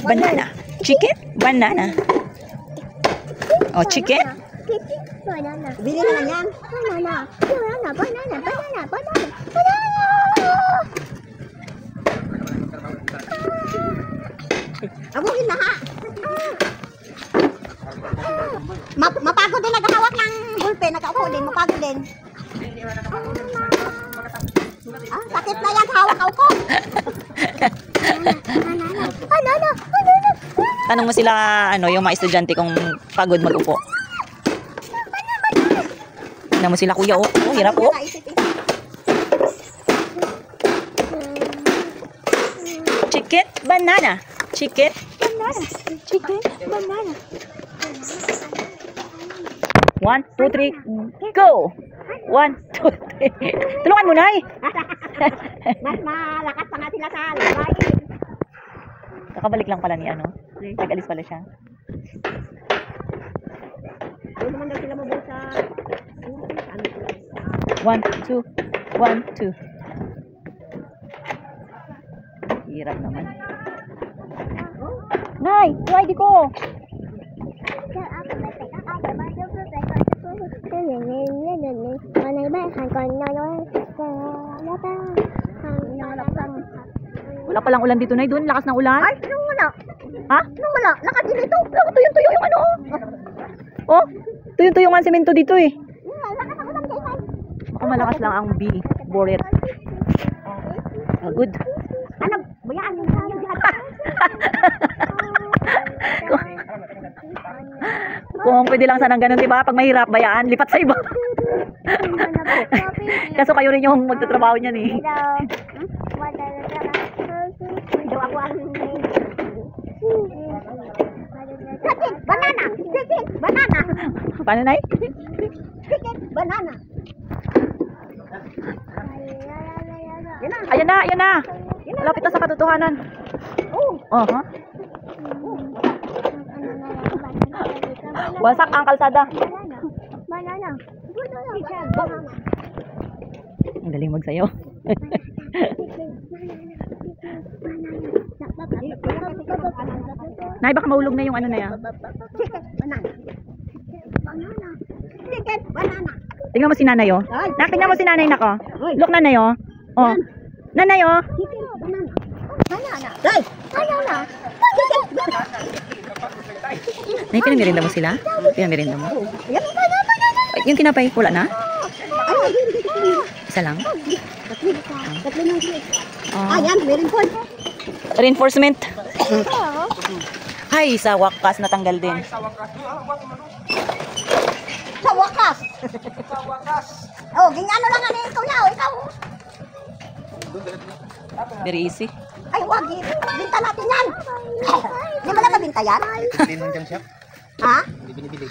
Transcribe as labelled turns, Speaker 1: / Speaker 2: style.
Speaker 1: banana. Chicken, banana. Oh, chicken.
Speaker 2: Banana.
Speaker 3: Bili na lang yan.
Speaker 2: Banana. Banana. Banana. Banana. Banana.
Speaker 3: Abuhin na ha. Mapagod din naghahawak ng ballpen. Nakaupo din. Mapagod din. Sakit na yan. Hawak-hawak ko.
Speaker 2: Banana. Banana.
Speaker 1: Tanong mo sila, yung mga estudyante kung pagod mag-upo. Tanong mo sila, kuya, oh. Oh, hirap, oh. Chicken, banana. Chicken, banana. Chicken, banana. 1, 2, 3, go! 1, 2, 3. Tulungan mo, Nay.
Speaker 3: Mas malakas pa nga sila sa labay.
Speaker 1: Kakabalik lang pala ni Nag-alis pala siya.
Speaker 3: Doon naman daw sila mabuhay sa...
Speaker 1: 1, 2, 1, 2. Hirap naman. Nay, yung ID ko. Wala palang ulan dito, Nay. Doon, lakas ng ulan.
Speaker 3: Ay, nung wala.
Speaker 1: Ha?
Speaker 3: Nung wala. Lakas din ito.
Speaker 1: Tuyong-tuyo yung Oh, tuyong-tuyo nga ang semento dito eh.
Speaker 3: Lakas ako lang kayo.
Speaker 1: Baka malakas lang ang B. Boret. Good.
Speaker 3: Ano? Bayaan yung
Speaker 1: Kung pwede lang sanang ganun, diba? Pag mahirap, bayaan, lipat sa iba. Kaso kayo rin yung magtatrabaho niyan eh.
Speaker 3: Banana! Chicken! Banana!
Speaker 1: Paano, Nay?
Speaker 3: Chicken! Banana!
Speaker 1: Ayan na, ayan na. Lapit na sa katotohanan. Oh, ha? Wasak ang kalsada.
Speaker 2: Banana.
Speaker 3: Banana!
Speaker 1: Ang galing magsayo. Nay, baka mahulog na yung na yan.
Speaker 3: Chicken! Banana! Banana! Chicken! Banana!
Speaker 1: Tingnan mo si nanay, oh. Tingnan mo si nanay, nako. Look, nanay, oh. Oh. Nanay, oh.
Speaker 3: Chicken! Banana! Banana! Day! Banana! Chicken! Banana!
Speaker 1: Nay, pinamirinda mo sila? Pinamirinda mo?
Speaker 3: Yan! Banana!
Speaker 1: Ay, yung tinapay, wala na? Isa lang?
Speaker 3: Tatlo ng chicken.
Speaker 1: Oh.
Speaker 3: Ayan, meron po.
Speaker 1: Reinforcement. Ay, sa wakas natanggal din.
Speaker 3: Sa wakas! Oh, gingano lang ano ikaw na, ikaw.
Speaker 1: Very easy.
Speaker 3: Ay, wag, binta natin yan. Di ba na mabinta yan?
Speaker 4: Hindi nang junk shop.
Speaker 3: Ha?
Speaker 4: Hindi binibili.